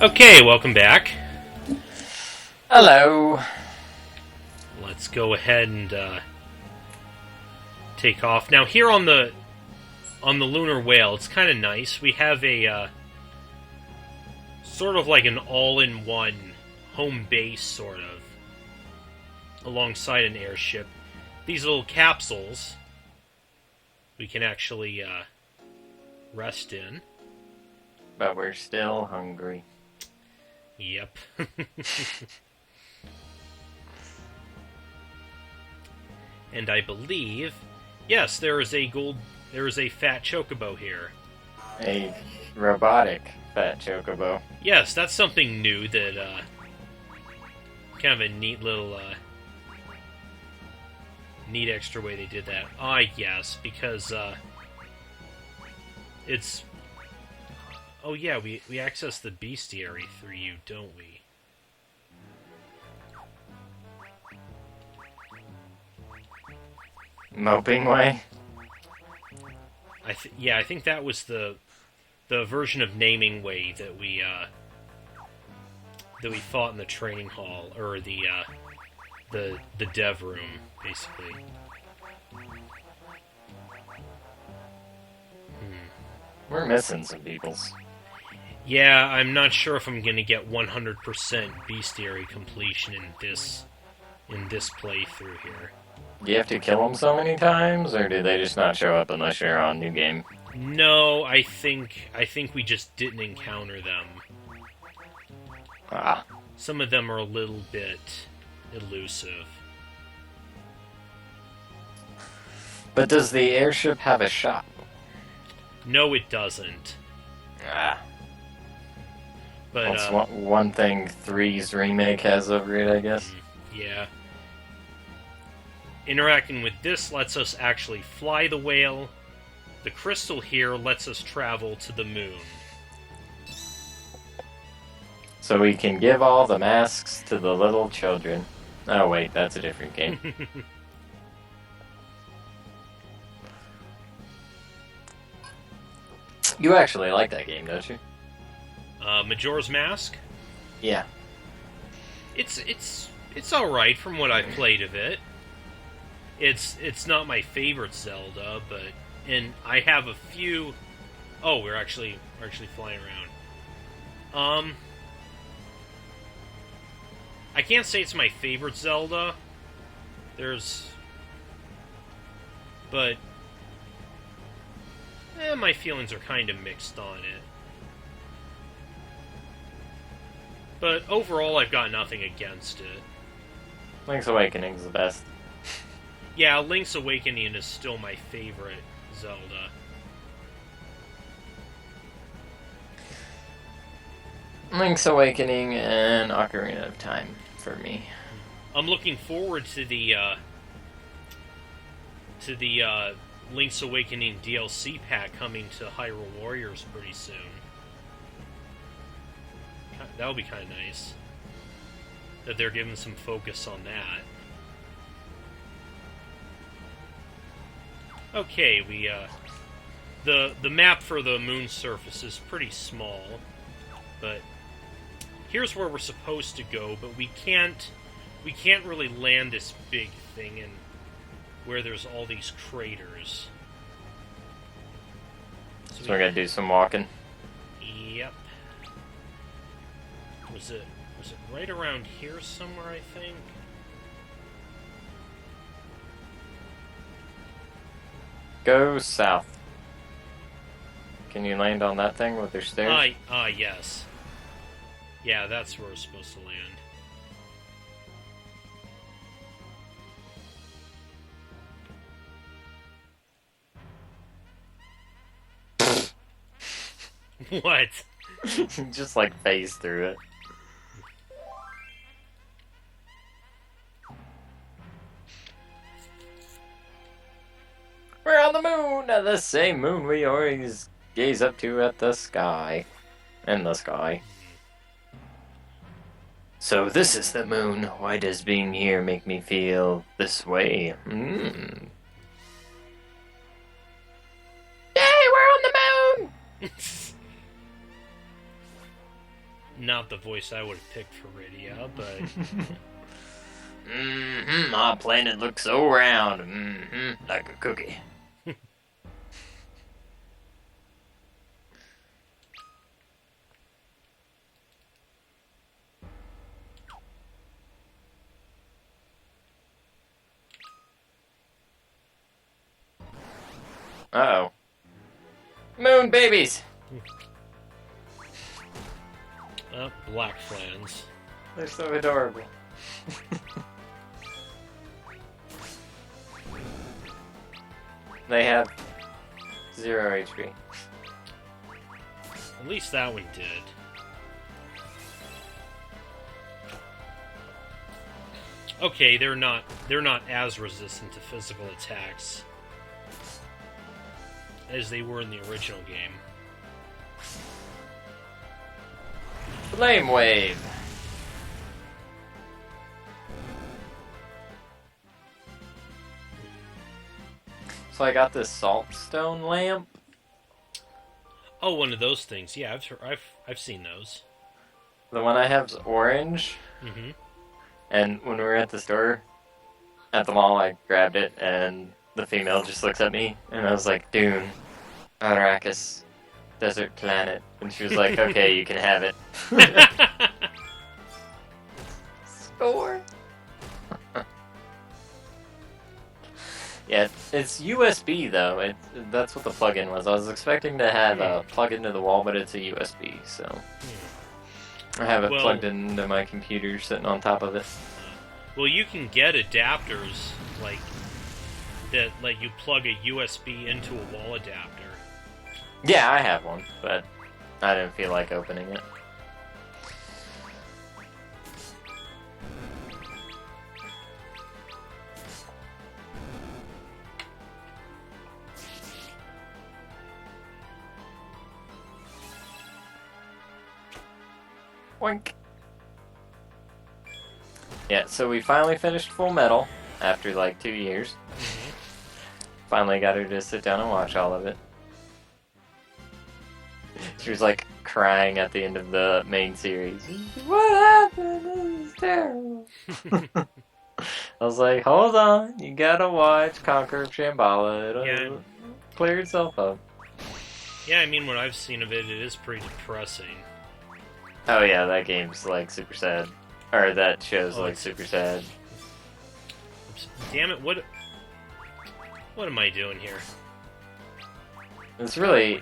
Okay, welcome back. Hello. Let's go ahead and take off. Now here on the lunar whale, it's kind of nice. We have a sort of like an all-in-one home base, sort of, alongside an airship. These little capsules we can actually rest in. But we're still hungry. Yep. And I believe, yes, there is a fat chocobo here. A robotic fat chocobo. Yes, that's something new that, kind of a neat little, neat extra way they did that. Yes, because, it's... Oh yeah, we access the bestiary through you, don't we? Moping way? I think that was the version of naming way that we fought in the training hall, or the dev room, basically. We're missing some peoples. Yeah, I'm not sure if I'm gonna get 100% bestiary completion in this playthrough here. Do you have to kill them so many times, or do they just not show up unless you're on New Game? No, I think we just didn't encounter them. Ah. Some of them are a little bit elusive. But does the airship have a shot? No, it doesn't. Ah. But that's one thing 3's remake has over it, I guess. Yeah. Interacting with this lets us actually fly the whale. The crystal here lets us travel to the moon. So we can give all the masks to the little children. Oh wait, that's a different game. You actually like that game, don't you? Majora's Mask? Yeah. It's alright from what I've played of it. It's not my favorite Zelda, and I have a few. Oh, we're actually flying around. I can't say it's my favorite Zelda. But my feelings are kind of mixed on it. But overall, I've got nothing against it. Link's Awakening's the best. Yeah, Link's Awakening is still my favorite Zelda. Link's Awakening and Ocarina of Time for me. I'm looking forward to the Link's Awakening DLC pack coming to Hyrule Warriors pretty soon. That'll be kind of nice. That they're giving some focus on that. Okay, the map for the moon surface is pretty small, but here's where we're supposed to go, but we can't really land this big thing in where there's all these craters. So we're gonna do some walking. Yep. Was it right around here somewhere, I think? Go south. Can you land on that thing with your stairs? Yes. Yeah, that's where we're supposed to land. What? Just like phase through it. We're on the moon! The same moon we always gaze up to at the sky. In the sky. So this is the moon. Why does being here make me feel this way? Yay, we're on the moon! not the voice I would have picked for Rydia, but My planet looks so round. Like a cookie. Uh-oh. Moon babies! black flans. They're so adorable. They have 0 HP. At least that one did. Okay, they're not as resistant to physical attacks as they were in the original game. Flame Wave! So I got this saltstone lamp. Oh, one of those things. Yeah, I've seen those. The one I have is orange. Mm-hmm. And when we were at the store, at the mall, I grabbed it, and the female just looks at me, and I was like, Dune, Arrakis, desert planet. And she was like, okay, you can have it. Store? Yeah, it's USB, though. That's what the plug-in was. I was expecting to have a plug into the wall, but it's a USB, so... I have it plugged into my computer, sitting on top of it. Well, you can get adapters like that, like you plug a USB into a wall adapter. Yeah, I have one, but I didn't feel like opening it. Oink. Yeah, so we finally finished Full Metal after like 2 years. Finally got her to sit down and watch all of it. She was like crying at the end of the main series. What happened? This is terrible. I was like, hold on, you gotta watch Conquer of Shambhala. It'll clear itself up. Yeah, I mean, what I've seen of it, it is pretty depressing. Oh yeah, that game's like super sad. Or that show's like super sad. Damn it, what am I doing here? It's a really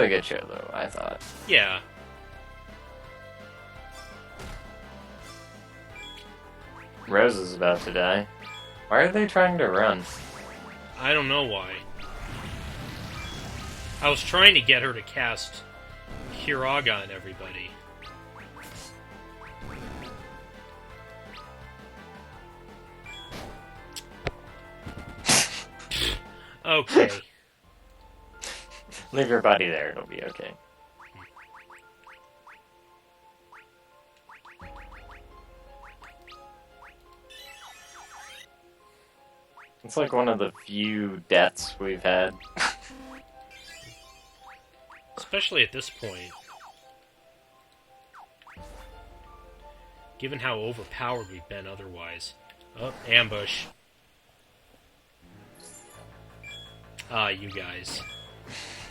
good show though, I thought. Yeah. Rose is about to die. Why are they trying to run? I don't know why. I was trying to get her to cast Hiraga on everybody. Okay. Leave your body there, it'll be okay. It's like one of the few deaths we've had. Especially at this point. Given how overpowered we've been otherwise. Oh, ambush. Ah, you guys.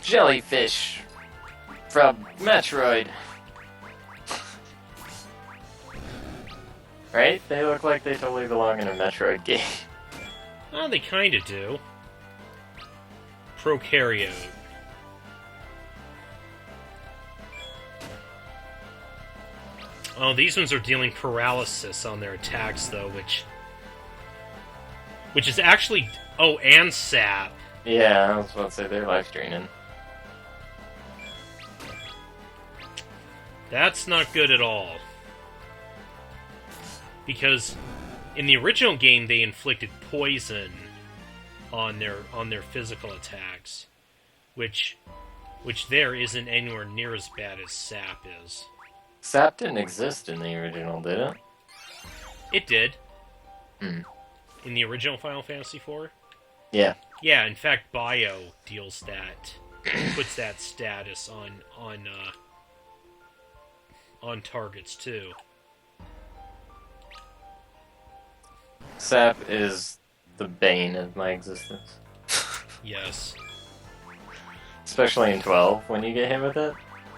Jellyfish from Metroid. Right? They look like they totally belong in a Metroid game. Oh, they kinda do. Prokaryote. Oh, these ones are dealing paralysis on their attacks, though, which is actually... Oh, and sap. Yeah, I was about to say they're life draining. That's not good at all. Because in the original game, they inflicted poison on their physical attacks, which there isn't anywhere near as bad as sap is. Sap didn't exist in the original, did it? It did. Hmm. In the original Final Fantasy IV? Yeah. Yeah, in fact, Bio deals that, puts that status on targets too. Sap is the bane of my existence. Yes. Especially in 12, when you get hit with it.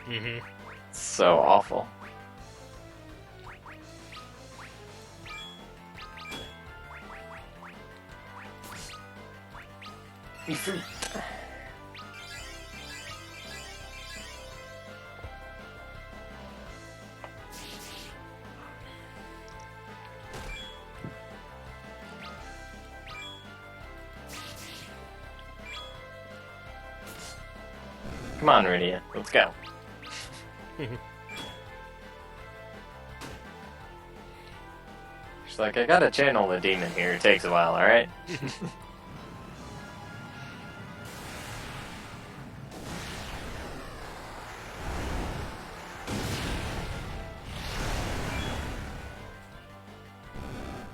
Mm-hmm. It's so awful. Come on, Rydia. Let's go. She's like, I gotta channel the demon here. It takes a while, alright?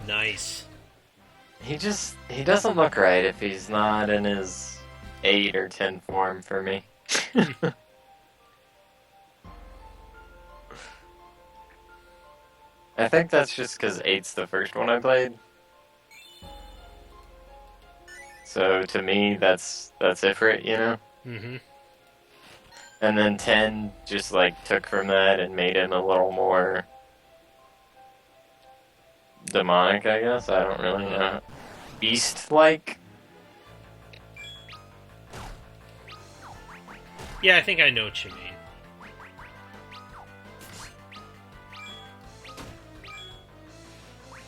Nice. He doesn't look right if he's not in his 8 or 10 form for me. I think that's just because 8's the first one I played. So to me, that's it for it, you know? Mm-hmm. And then 10 just like took from that and made him a little more demonic, I guess. I don't really know. Beast-like? Yeah, I think I know what you mean.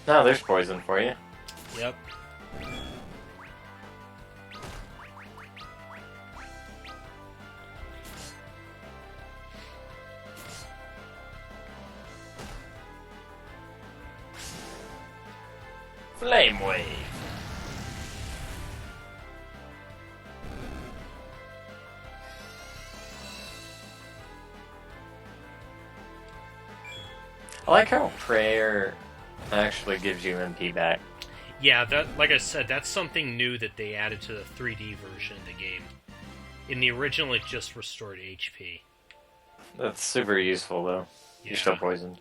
No, there's poison for you. Yep. Flame Wave. I like how prayer actually gives you MP back. Yeah, that, like I said, that's something new that they added to the 3D version of the game. In the original, it just restored HP. That's super useful, though. Yeah. You're still poisoned.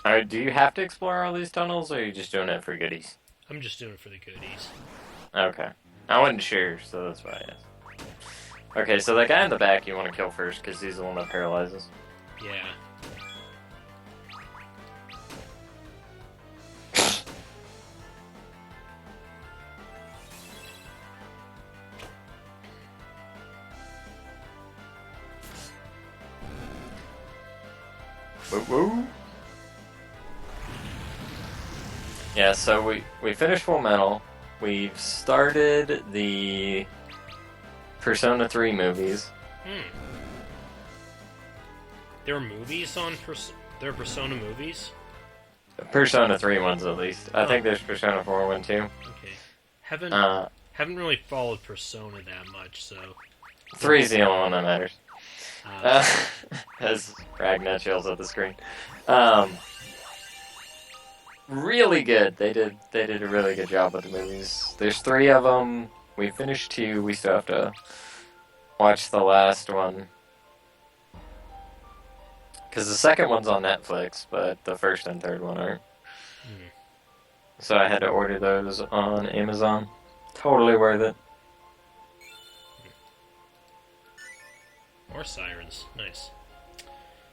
Alright, do you have to explore all these tunnels, or are you just doing it for goodies? I'm just doing it for the goodies. Okay. I wasn't sure, so that's why I asked. Okay, so that guy in the back you want to kill first, because he's the one that paralyzes. Yeah. Woo woo. Yeah, so we finished Full Metal. We've started the Persona 3 movies. There are movies on there are Persona movies? Persona 3 ones, at least. I think there's Persona 4 one, too. Okay. Haven't really followed Persona that much, so... 3's the only one that matters. As Ragnar chills at the screen. Really good. They did a really good job with the movies. There's 3 of them. We finished 2. We still have to watch the last one. Because the second one's on Netflix, but the first and third one aren't. So I had to order those on Amazon. Totally worth it. More sirens. Nice.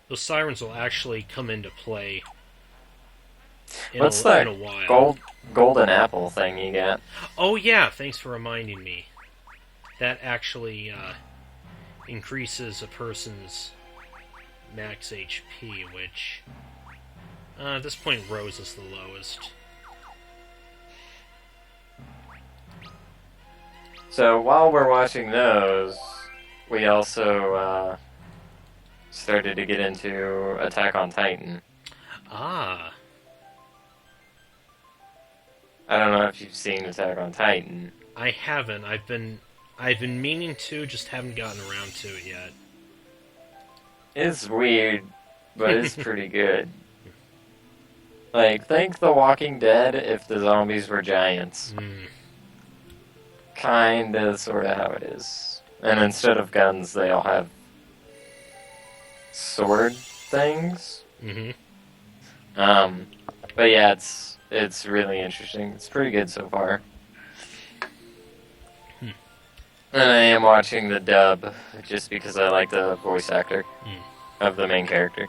Those sirens will actually come into play What's that in a while. golden apple thing you got? Oh yeah, thanks for reminding me. That actually increases a person's max HP, which at this point Rose is the lowest. So while we're watching those, we also started to get into Attack on Titan. Ah. I don't know if you've seen Attack on Titan. I haven't. I've been meaning to, just haven't gotten around to it yet. It's weird, but it's pretty good. Like, think The Walking Dead if the zombies were giants. Kinda, sorta how it is. And instead of guns, they all have sword things. Mm-hmm. But yeah, it's really interesting. It's pretty good so far. And I am watching the dub just because I like the voice actor of the main character.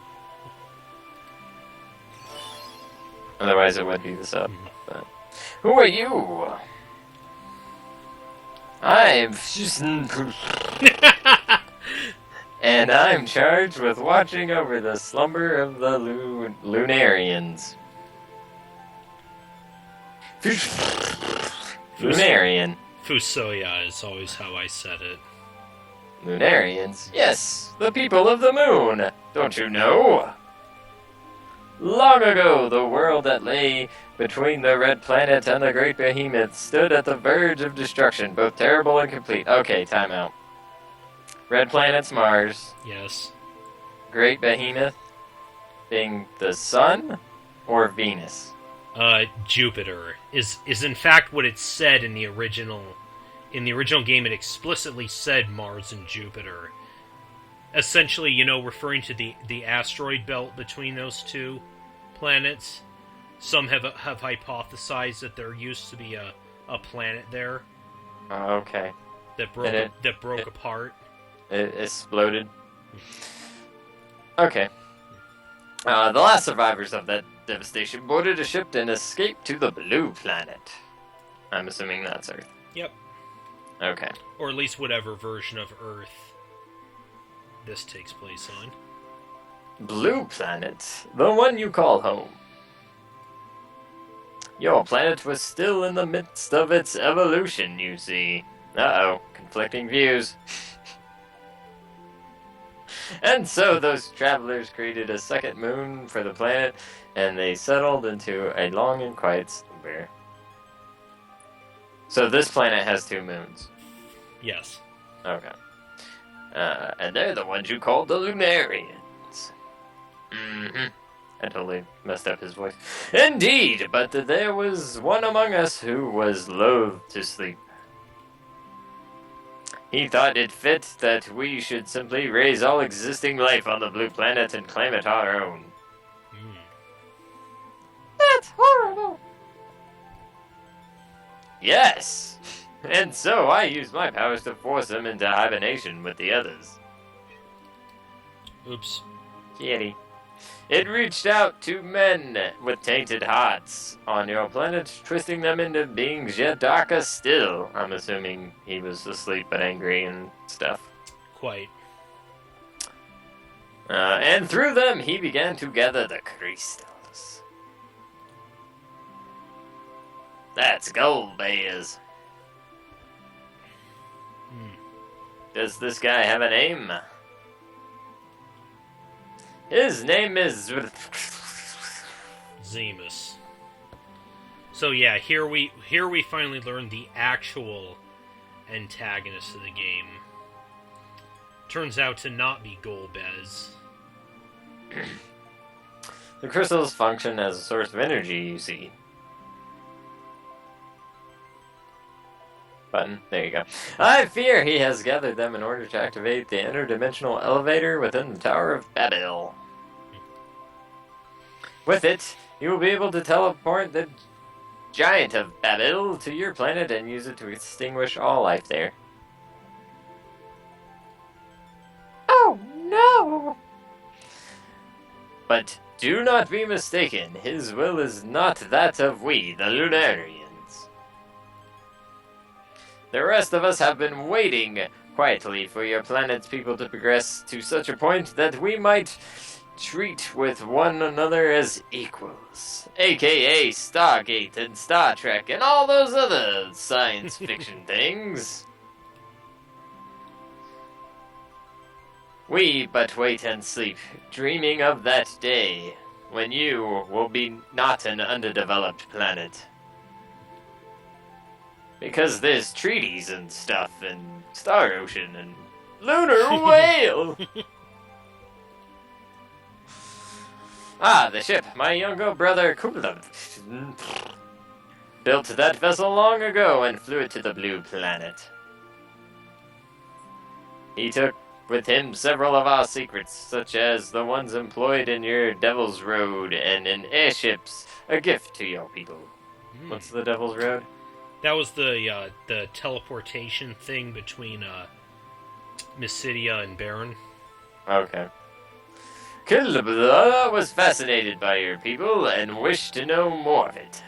Otherwise, it would be the sub. But who are you? I'm and I'm charged with watching over the slumber of the Lunarians. Lunarian. Fusoya is always how I said it. Lunarians? Yes, the people of the moon. Don't you know? Long ago, the world that lay between the red planet and the great behemoth stood at the verge of destruction, both terrible and complete. Okay, time out. Red planet's Mars. Yes. Great behemoth being the sun or Venus? Jupiter is in fact what it said in the original. In the original game, it explicitly said Mars and Jupiter. Essentially, referring to the asteroid belt between those two planets. Some have hypothesized that there used to be a planet there. Okay. That broke apart. It exploded. Okay. The last survivors of that devastation boarded a ship and escaped to the blue planet. I'm assuming that's Earth. Yep. Okay. Or at least whatever version of Earth this takes place on. Blue planet, the one you call home. Your planet was still in the midst of its evolution, you see. Uh-oh, conflicting views. And so those travelers created a second moon for the planet, and they settled into a long and quiet slumber. So this planet has 2 moons. Yes. Okay. And they're the ones you call the Lunarians. Mm-hmm. I totally messed up his voice. Indeed, but there was one among us who was loath to sleep. He thought it fit that we should simply raise all existing life on the blue planet and claim it our own. That's horrible! Yes! And so I used my powers to force him into hibernation with the others. Oops. Kitty. It reached out to men with tainted hearts on your planet, twisting them into beings yet darker still. I'm assuming he was asleep and angry and stuff. Quite. And through them, he began to gather the crystals. That's gold, bears. Does this guy have a name? His name is Zemus. So yeah, here we finally learn the actual antagonist of the game. Turns out to not be Golbez. The crystals function as a source of energy, you see. Button. There you go. I fear he has gathered them in order to activate the interdimensional elevator within the Tower of Babel. With it, you will be able to teleport the Giant of Babel to your planet and use it to extinguish all life there. Oh, no! But do not be mistaken, his will is not that of we, the Lunarians. The rest of us have been waiting quietly for your planet's people to progress to such a point that we might treat with one another as equals, aka Stargate and Star Trek and all those other science fiction things. We but wait and sleep, dreaming of that day when you will be not an underdeveloped planet. Because there's treaties and stuff, and Star Ocean, and Lunar Whale! The ship. My younger brother Kubla built that vessel long ago and flew it to the Blue Planet. He took with him several of our secrets, such as the ones employed in your Devil's Road and in airships, a gift to your people. What's the Devil's Road? That was the teleportation thing between Mysidia and Baron. Okay. Kilbla was fascinated by your people and wished to know more of it.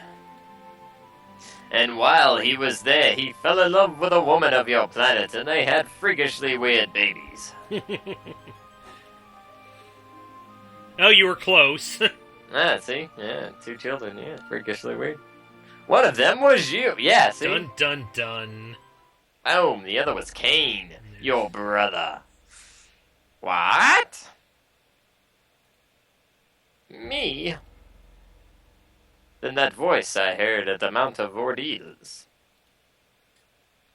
And while he was there, he fell in love with a woman of your planet, and they had freakishly weird babies. Oh, you were close. See? Yeah, 2 children, yeah, freakishly weird. One of them was you, yeah, see? Dun dun dun. Boom, the other was Cain, your brother. What? Me? Then that voice I heard at the Mount of Ordeals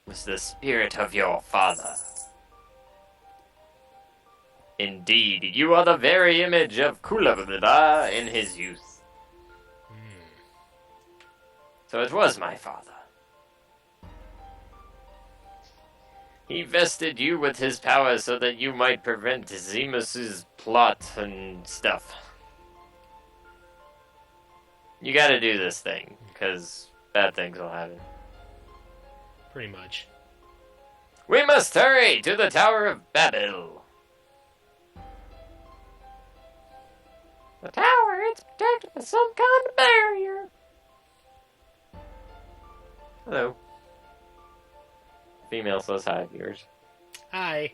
was the spirit of your father. Indeed, you are the very image of Kulabada in his youth. So it was my father. He vested you with his power so that you might prevent Zemus's plot and stuff. You gotta do this thing, because bad things will happen. Pretty much. We must hurry to the Tower of Babel. The tower, it's protected by some kind of barrier. Hello. Female says hi, viewers. Hi.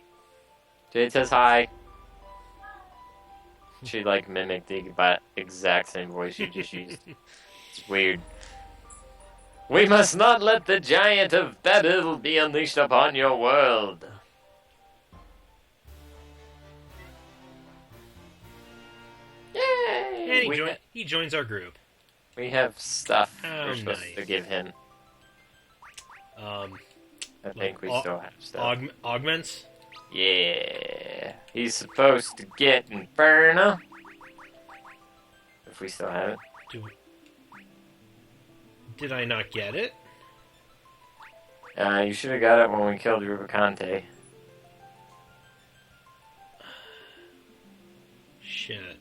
Jade says hi. She, mimicked the exact same voice you just used. It's weird. We must not let the giant of Babel be unleashed upon your world. Yay! And he joins our group. We have stuff we're supposed nice. to give him. I think we still have stuff. Augments? Yeah. He's supposed to get Inferno. If we still have it. Did I not get it? You should have got it when we killed Rubicante. Shit.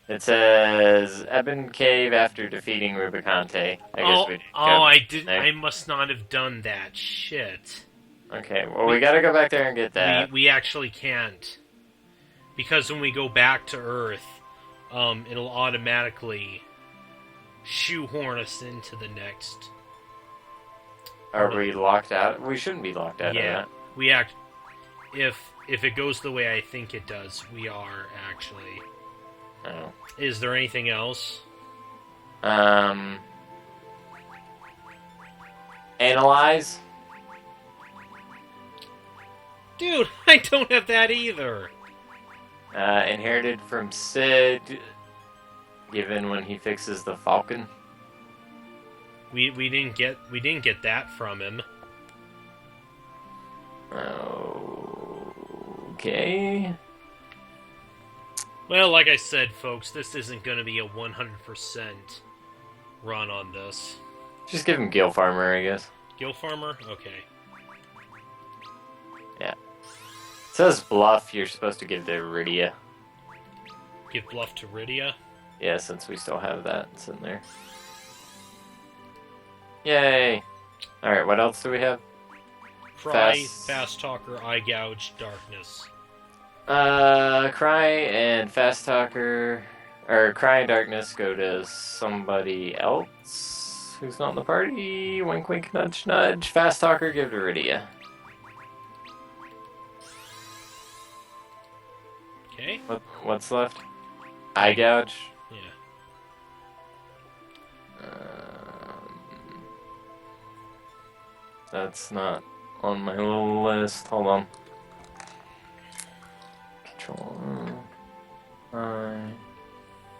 It says Ebon Cave after defeating Rubicante. I guess we did. I didn't. I must not have done that. Shit. Okay, well, we gotta go back there and get that. We actually can't. Because when we go back to Earth, it'll automatically shoehorn us into the next. Are we locked out? We shouldn't be locked out of that. If it goes the way I think it does, we are actually. Oh. Is there anything else? Analyze? Dude, I don't have that either. Inherited from Sid, given when he fixes the Falcon. We didn't get that from him. Okay. Well, like I said, folks, this isn't going to be a 100% run on this. Just give him Gil Farmer, I guess. Gil Farmer? Okay. Yeah. It says Bluff, you're supposed to give to Iridia. Give Bluff to Rydia? Yeah, since we still have that. It's in there. Yay! Alright, what else do we have? Cry, Fast Talker, Eye Gouge, Darkness. Cry and Fast Talker, or Cry and Darkness go to somebody else who's not in the party. Wink, wink, nudge, nudge. Fast Talker, give to Iridia. Okay. What's left? Eye Gouge? Yeah. That's not on my little list. Hold on. Control.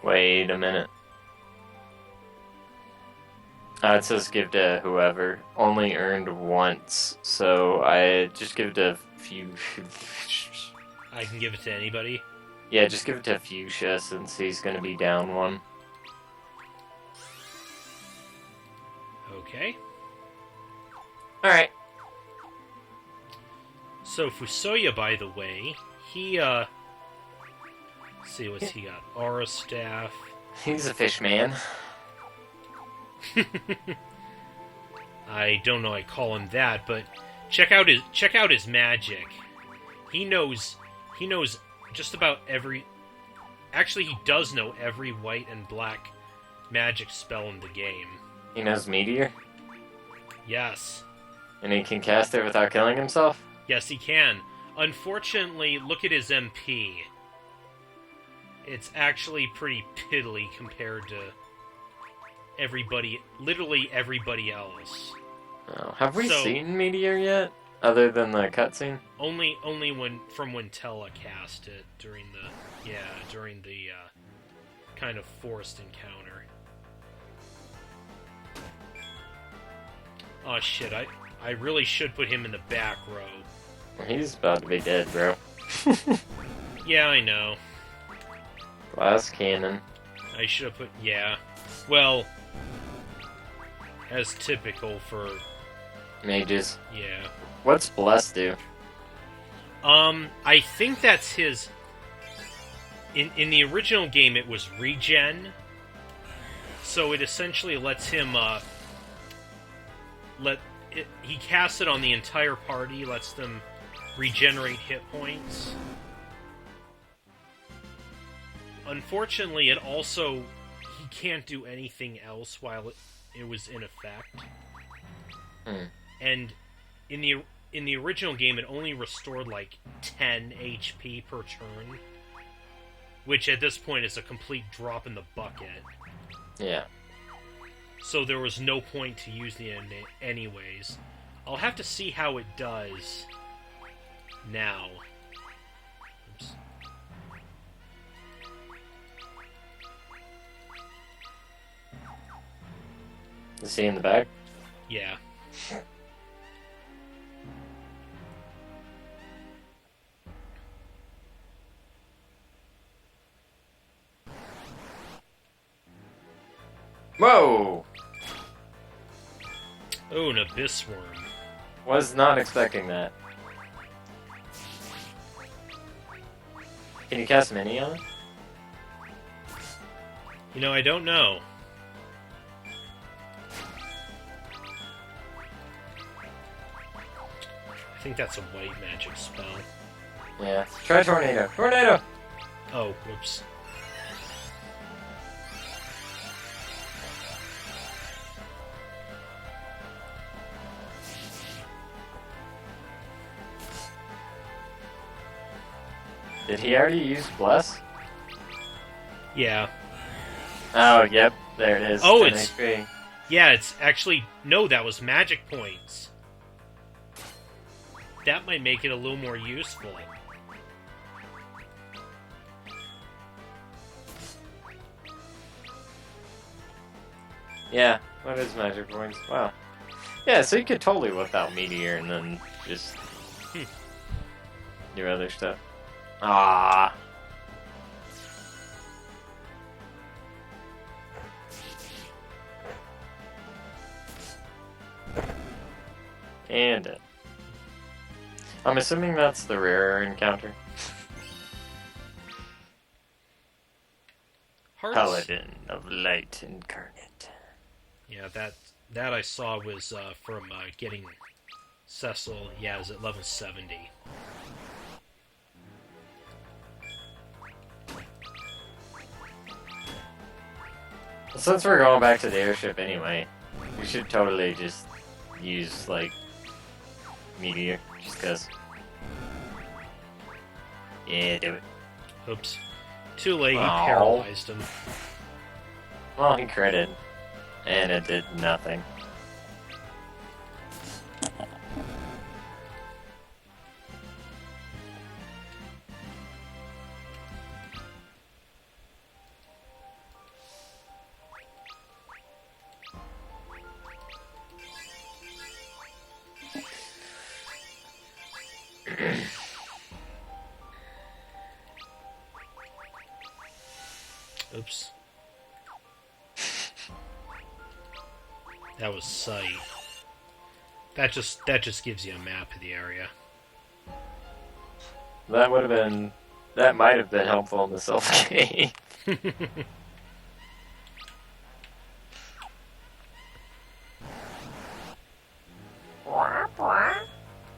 Wait a minute. It says give to whoever. Only earned once, so I just give it to Fuchsia. I can give it to anybody. Yeah, just give it to Fuchsia since he's gonna be down one. Okay. Alright. So Fusoya, by the way, he let's see what's he got. Aura staff. He's a fish man. I don't know I call him that, but check out his magic. He knows just about every. Actually, he does know every white and black magic spell in the game. He knows Meteor, Yes. and he can cast it without killing himself? Yes, he can. Unfortunately, look at his MP. It's actually pretty piddly compared to everybody, literally everybody else. Oh, have we So- seen Meteor yet? Other than the cutscene? Only when Tella cast it during the kind of forced encounter. Oh shit! I really should put him in the back row. He's about to be dead, bro. Yeah, I know. Glass cannon. I should have put yeah. Well, as typical for Mages. yeah. What's Bless do? I think that's his. In the original game, it was regen. So it essentially lets him he casts it on the entire party, lets them regenerate hit points. Unfortunately, it also he can't do anything else while it was in effect. And in the original game, it only restored like 10 HP per turn, which at this point is a complete drop in the bucket. Yeah. So there was no point to use the anyways. I'll have to see how it does now. Oops. Is he in the back? Yeah. Whoa! Oh, an abyss worm. Was not expecting that. Can you cast Mini on it? You know, I don't know. I think that's a white magic spell. Yeah. Try Tornado. Tornado! Oh, whoops. Did he already use Bless? Yeah. Oh, yep. There it is. Oh, 10 it's- HP. Yeah, it's actually... No, that was magic points. That might make it a little more useful. Yeah, what is magic points? Wow. Yeah, so you could totally whip out Meteor and then just do other stuff. Ah. And it. I'm assuming that's the rarer encounter. Hearts... Paladin of Light Incarnate. Yeah, that I saw was from getting Cecil. Yeah, it was at level 70. Since we're going back to the airship anyway, we should totally just use, like, Meteor, just cause. Yeah, do it. Oops. Too late, he Aw. paralyzed him. Well, he critted, and it did nothing. Oops. That was sight. That just gives you a map of the area. That might have been helpful in the self game.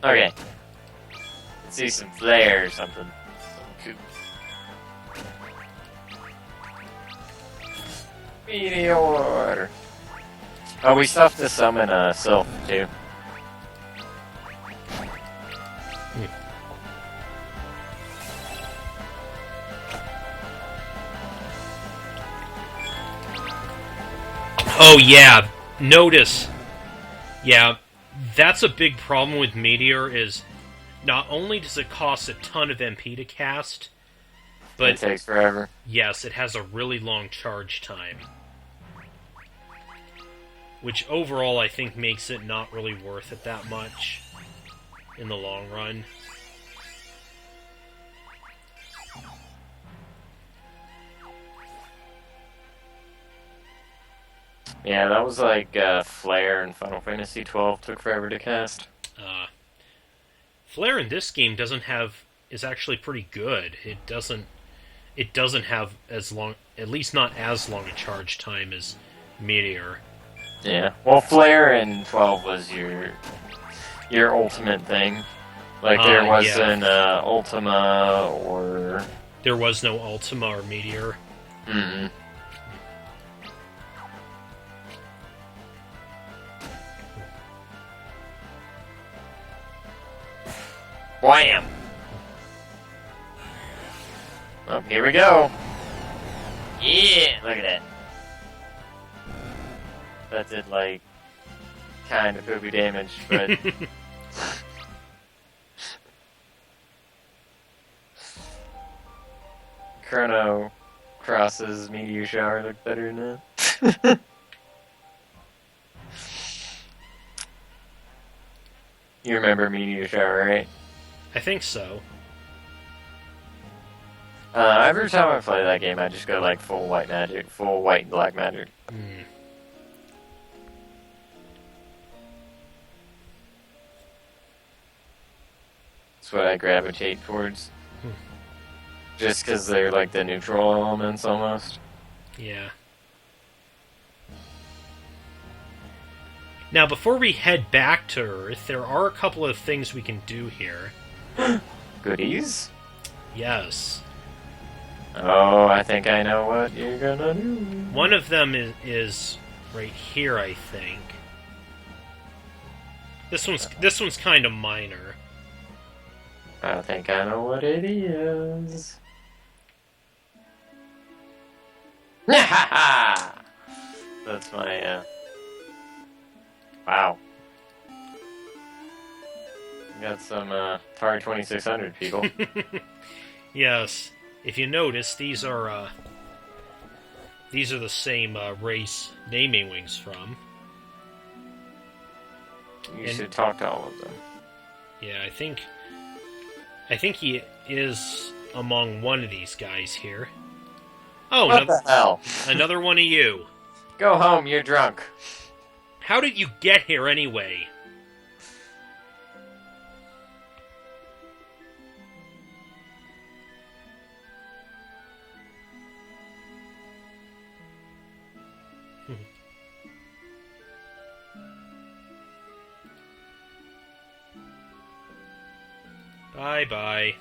Okay. Let's see some flair or something. Cool. Meteor. Oh, we still have to summon Sylph too. Oh yeah, notice. Yeah, that's a big problem with Meteor is not only does it cost a ton of MP to cast, but It takes forever. yes, it has a really long charge time. Which overall I think makes it not really worth it that much in the long run. Yeah, that was like Flare in Final Fantasy 12 took forever to cast. Flare in this game is actually pretty good. It doesn't have as long, at least not as long a charge time as Meteor. Yeah. Well, Flare in 12 was your ultimate thing. Like there wasn't Ultima or there was no Ultima or Meteor. Mm-mm. Wham! Oh, here we go. Yeah, look at that. That did, like, kind of poopy damage, but... Chrono Cross's Meteor Shower looked better than that. You remember Meteor Shower, right? I think so. Every time I play that game, I just go like full white magic, full white and black magic. That's what I gravitate towards. Just because they're like the neutral elements almost. Yeah. Now, before we head back to Earth, there are a couple of things we can do here. Goodies? Yes. Oh, I think I know what you're gonna do. One of them is right here, I think. This one's kind of minor. I think I know what it is. That's my, wow. Got some, Atari 2600 people. Yes. If you notice, these are the same race naming wings from. You should talk to all of them. Yeah, I think he is among one of these guys here. Oh, what the hell? Another one of you. Go home, you're drunk. How did you get here anyway? Bye-bye.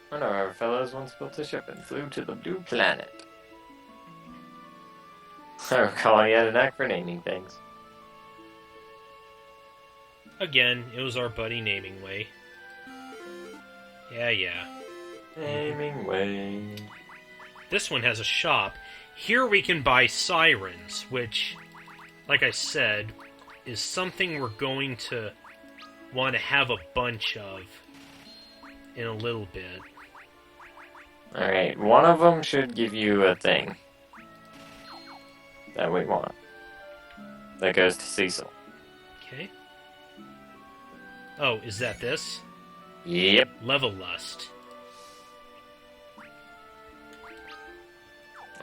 One of our fellows once built a ship and flew to the blue planet. I recall he had a knack for naming things. Again, it was our buddy Naming Way. Yeah. Naming Way. This one has a shop. Here we can buy sirens, which, like I said, is something we're going to want to have a bunch of in a little bit. Alright, one of them should give you a thing that we want. That goes to Cecil. Okay. Oh, is that this? Yep. Level Lust.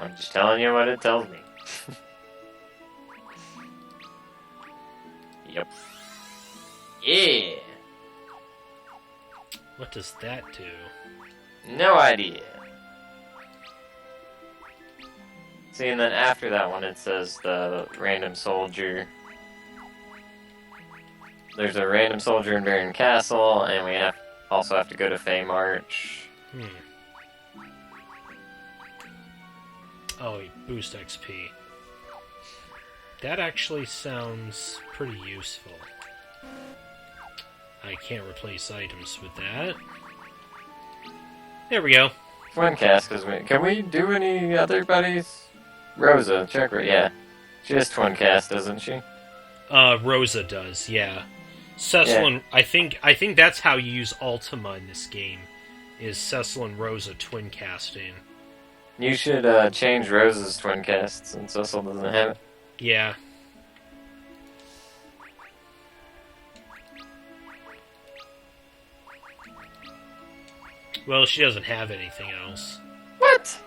I'm just telling you what it tells me. Yep. Yeah. What does that do? No idea. See, and then after that one, it says the random soldier. There's a random soldier in Baron Castle, and we also have to go to Fey March. Oh, boost XP. That actually sounds pretty useful. I can't replace items with that. There we go. Twin cast, can we do any other buddies? Rosa, check her, yeah. She has twin cast, doesn't she? Rosa does, yeah. Cecil and I think that's how you use Ultima in this game, is Cecil and Rosa twin casting. You should change Rosa's twin cast since Cecil doesn't have it. Yeah. Well, she doesn't have anything else. What?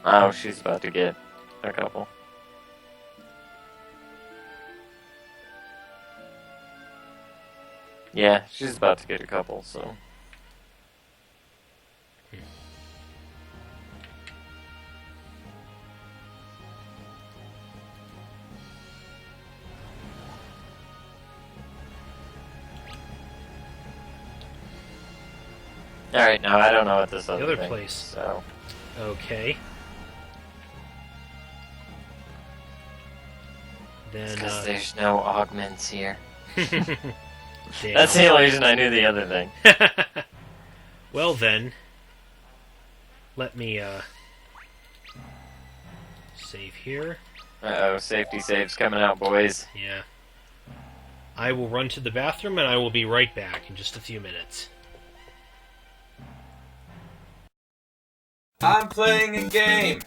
Oh, she's about to get a couple. Yeah, she's about to get a couple, so... Alright, now I don't know what this other thing place. Is, so... Okay. Then, because there's no augments here. Damn. That's the only reason I knew the other thing. Well then, let me, save here. Uh-oh, safety save's coming out, boys. Yeah. I will run to the bathroom and I will be right back in just a few minutes. I'm playing a game.